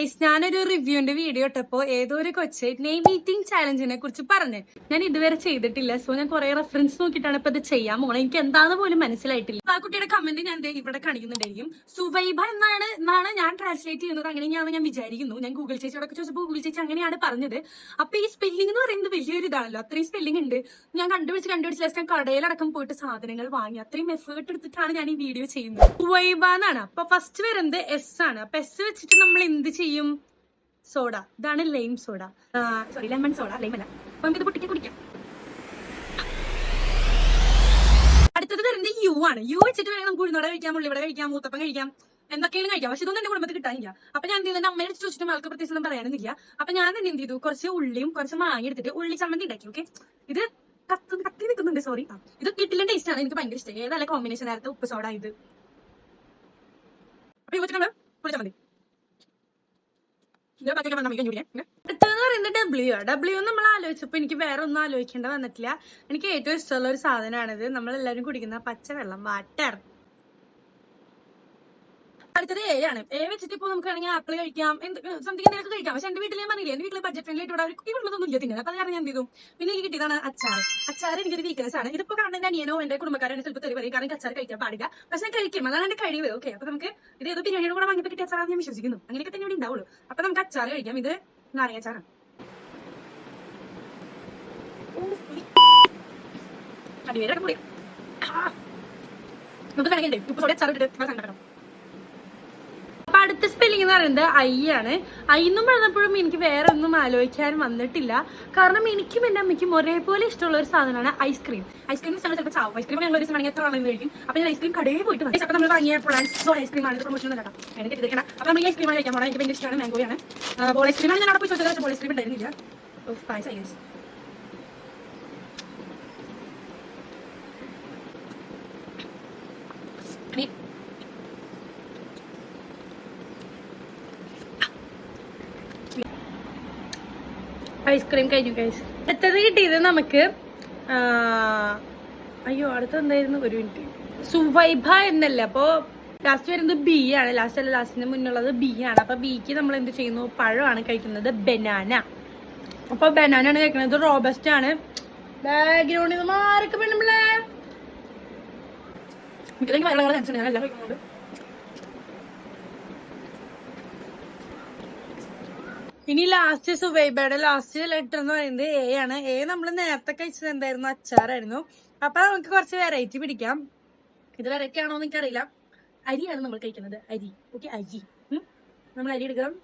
Guys, ഞാനൊരു റിവ്യൂവിന്റെ video ഇട്ടപ്പോ ഏതോ ഒരു കൊച്ച് നെയിം ഈറ്റിംഗ് ചാലഞ്ചിനെ കുറിച്ച് പറഞ്ഞു. ഞാൻ ഇതുവരെ ചെയ്തിട്ടില്ല, സോ ഞാൻ കുറെ റെഫറൻസ് നോക്കിയിട്ടാണ് ഇപ്പൊ ഇത് ചെയ്യാൻ പോകണം. എനിക്ക് എന്താണെന്ന് പോലും മനസ്സിലായിട്ടില്ല. ആ കുട്ടിയുടെ കമന്റ് ഞാൻ ഇവിടെ കാണിക്കുന്നുണ്ടായിരിക്കും. സുവൈബ എന്നാണ് ഞാൻ ട്രാൻസ്ലേറ്റ് ചെയ്യുന്നത്. അങ്ങനെയാണ് ഞാൻ വിചാരിക്കുന്നു. ഞാൻ ഗൂഗിൾ ചേച്ചിയോടൊക്കെ ചോദിച്ചപ്പോൾ ഗൂഗിൾ ചേച്ചി അങ്ങനെയാണ് പറഞ്ഞത്. അപ്പൊ ഈ സ്പെല്ലിംഗ് എന്ന് പറയുന്നത് വലിയൊരു ഇതാണല്ലോ. അത്രയും സ്പെല്ലിംഗ് ഉണ്ട്. ഞാൻ കണ്ടുപിടിച്ച് ലാസ്റ്റ് കടയിലടക്കം പോയിട്ട് സാധനങ്ങൾ വാങ്ങി. അത്രയും എഫേർട്ട് എടുത്തിട്ടാണ് ഞാൻ ഈ വീഡിയോ ചെയ്യുന്നത്. സുവൈബ എന്നാണ്. അപ്പൊ ഫസ്റ്റ് വരുന്നത് എസ് ആണ്. അപ്പൊ എസ് വെച്ചിട്ട് നമ്മൾ എന്ത് ചെയ്യും? സോഡ. ഇതാണ് lime soda, sorry lemon soda, lime അല്ല. അപ്പൊ നമുക്ക് ഇത് പൊട്ടിക്കാൻ കുടിക്കാം. അടുത്തത് വരുന്നത് യു ആണ്. യു വെച്ചിട്ട് വേണമെങ്കിൽ നമുക്ക് ഉഴുന്നോടെ കഴിക്കാം, ഉള്ളിവട കഴിക്കാം, മൂത്തപ്പം കഴിക്കാം, എന്തൊക്കെയാണ് കഴിക്കാം. പക്ഷെ ഇതൊന്നും എന്റെ കുടുംബത്തിൽ കിട്ടാനില്ല. അപ്പൊ ഞാൻ എന്ത് ചെയ്തു, അമ്മയുടെ ചോദിച്ചിട്ടും ആൾക്ക് പ്രത്യേകിച്ച് ഒന്നും പറയാനൊന്നുമില്ല. അപ്പൊ ഞാൻ തന്നെ എന്ത് ചെയ്തു, കുറച്ച് ഉള്ളിയും കുറച്ച് മാങ്ങ എടുത്തിട്ട് ഉള്ളി ചമ്മന്തി ഉണ്ടാക്കി. ഓക്കെ, ഇത് കത്തി നിൽക്കുന്നുണ്ട്, സോറി. ഇത് കിട്ടില്ല ടേസ്റ്റ് ആണ്, എനിക്ക് ഭയങ്കര ഇഷ്ടം. ഏതല്ല കോമ്പിനേഷൻ നേരത്തെ ഉപ്പ് സോഡ ഇത്. അപ്പൊ വെച്ചിട്ടുണ്ട് ഉള്ളി ചമ്മന്തി. അടുത്തതെന്ന് പറയുന്നത് ഡബ്ല്യു നമ്മൾ ആലോചിച്ചപ്പോ എനിക്ക് വേറെ ഒന്നും ആലോചിക്കേണ്ട വന്നിട്ടില്ല. എനിക്ക് ഏറ്റവും ഇഷ്ടമുള്ള ഒരു സാധനമാണിത്. നമ്മളെല്ലാരും കുടിക്കുന്ന പച്ചവെള്ളം, വാട്ടർ. അടുത്തത് എ ആണ്. എ വെച്ചിട്ട് ഇപ്പൊ നമുക്ക് വേണമെങ്കിൽ ആപ്പിൾ കഴിക്കാം, സംതിങ് എന്തെങ്കിലും കഴിക്കാം. പക്ഷെ എന്റെ വീട്ടിൽ ഞാൻ പറഞ്ഞില്ല, എന്റെ വീട്ടിൽ ബഡ്ജറ്റ് ഫ്രണ്ട്ലി ആയിട്ട് ഇവിടെ ഉള്ളതൊന്നും ഇല്ല തിന്നത്. അപ്പൊ ഞാൻ എന്ത് ചെയ്തു, പിന്നെ എനിക്ക് കിട്ടിയതാണ് അച്ചാർ. എനിക്കൊരു വീക്ക്നെസ് ആണ്. ഇതിപ്പോ കാണുന്ന അനിയനോ എന്റെ കുടുംബക്കാരോ ചിലപ്പോൾ തെറി പറയും, കാരണം അച്ചാർ കഴിക്കാൻ പാടില്ല. പക്ഷെ ഞാൻ കഴിക്കും, അതാണ് എന്റെ കഴിവ്. ഓക്കെ, അപ്പൊ നമുക്ക് ഇത് ഏതോ ബിരിയാണിയുടെ കൂടെ വാങ്ങിയപ്പോൾ കിട്ടിയ അച്ചാറാന്ന് ഞാൻ വിശ്വസിക്കുന്നു. അങ്ങനെയൊക്കെ തന്നെ ഇവിടെ ഉണ്ടാവുള്ളൂ. അപ്പൊ നമുക്ക് അച്ചാർ കഴിക്കാം. ഇത് നാരങ്ങ അച്ചാറാണ്. നമുക്ക് കണക്കുണ്ട് ഉപ്പ് സോഡ അച്ചാർ ഇട്ടിട്ട് കണ്ടോ. അപ്പൊ അടുത്ത സ്പെല്ലിംഗ് എന്ന് പറയുന്നത് ഐ ആണ്. ഐ എന്നും പറഞ്ഞപ്പോഴും എനിക്ക് വേറെ ഒന്നും ആലോചിക്കാൻ വന്നിട്ടില്ല. കാരണം എനിക്കും എന്റെ അമ്മയ്ക്കും ഒരേപോലെ ഇഷ്ടമുള്ള ഒരു സാധനമാണ് ഐസ്ക്രീം. ഐസ്ക്രീം ചിലപ്പോൾ ചാവും. ഐസ്ക്രീം ഞങ്ങൾ ഒരു ദിവസം എത്ര ആണെന്ന് കഴിക്കും. അപ്പൊ ഞാൻ ഐസ്ക്രീം കടയിൽ പോയിട്ട് വന്നു. അപ്പൊ നമ്മൾ വാങ്ങിയ ഐസ്ക്രീം ആണ് പ്രൊമോഷൻ കേട്ടോ. എനിക്ക് കിട്ടിക്കണം. അപ്പൊ നമ്മൾ ഈ ഐസ്ക്രീം ആണ് കഴിക്കാൻ പോകണം. എനിക്ക് ഭയങ്കര ഇഷ്ടമാണ്. മാംഗോയാണ്. ബോൾ ഐസ്ക്രീം ആണ്. ഞാൻ അവിടെ പോയി ചോദിച്ചാൽ ബോൾ ഐസ്ക്രീം ഉണ്ടായിരുന്നില്ല. ഐസ്ക്രീം കഴിഞ്ഞു ഗൈസ്. അടുത്തത് കിട്ടിയത് നമുക്ക് അടുത്ത എന്തായിരുന്നു, ഒരു മിനിറ്റ്, സുവൈബ എന്നല്ല. അപ്പൊ ലാസ്റ്റ് വരുന്നത് ബി ആണ്. ലാസ്റ്റിന് മുന്നുള്ളത് ബി ആണ്. അപ്പൊ ബിക്ക് നമ്മൾ എന്ത് ചെയ്യുന്നു, പഴമാണ് കഴിക്കുന്നത്, ബനാന. അപ്പൊ ബനാന ആണ് കഴിക്കുന്നത്. റോബസ്റ്റ് ആണ്. ബാക്ക്ഗ്രൗണ്ടിൽ നിന്ന് മാർക്ക് പെണ്ണുമ്പിള്ളേ. എല്ലാം കഴിക്കുന്നുണ്ട്. ഇനി ലാസ്റ്റ് സുവൈബയുടെ ലാസ്റ്റ് ലെറ്റർ എന്ന് പറയുന്നത് എ ആണ്. എ നമ്മൾ നേരത്തെ കഴിച്ചത് എന്തായിരുന്നു, അച്ചാറായിരുന്നു. അപ്പൊ നമുക്ക് കുറച്ച് വെറൈറ്റി പിടിക്കാം. ഇത് വെറൈറ്റി ആണോ എന്ന് എനിക്കറിയില്ല. അരിയാണ് നമ്മൾ കഴിക്കുന്നത്, അരി. ഓക്കെ, അരി. നമ്മൾ അരി എടുക്കാം.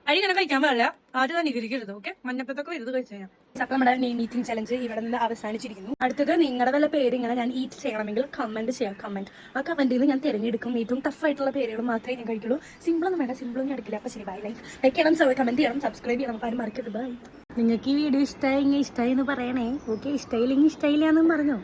അരി ഇങ്ങനെ കഴിക്കാൻ പാടില്ല, ആദ്യം തന്നെ ഇരിക്കരുത്. ഓക്കെ, മഞ്ഞപ്പത്തൊക്കെ വരുന്നത് കഴിച്ചു കഴിഞ്ഞാൽ. അപ്പൊ നമ്മുടെ നെയിം ഈറ്റിംഗ് ചലഞ്ച് ഇവിടെ നിന്ന് അവസാനിച്ചിരിക്കുന്നു. അടുത്തത് നിങ്ങളുടെ വല്ല പേര് ഇങ്ങനെ ഞാൻ ഈറ്റ് ചെയ്യണമെങ്കിൽ കമന്റ് ചെയ്യാം. ആ കമന്റിൽ നിന്ന് ഞാൻ തിരഞ്ഞെടുക്കും. ഏറ്റവും ടഫ് ആയിട്ടുള്ള പേരുകൾ മാത്രമേ ഞാൻ കഴിക്കുള്ളൂ. സിമ്പിളൊന്നും വേണ്ട, സിമ്പിളൊന്നും എടുക്കില്ല. അപ്പൊ ശരി, ബൈ. ലൈക്ക് ചെയ്യണം, കമന്റ് ചെയ്യണം, സബ്സ്ക്രൈബ് ചെയ്യണം. ആരും മറക്കരുത്. ബൈ. നിങ്ങൾക്ക് ഈ വീഡിയോ ഇഷ്ടമായി എന്ന് പറയണേ. ഓക്കെ, ഇഷ്ടമായില്ലെങ്കിൽ ഇഷ്ടമായില്ല എന്നും പറഞ്ഞോ.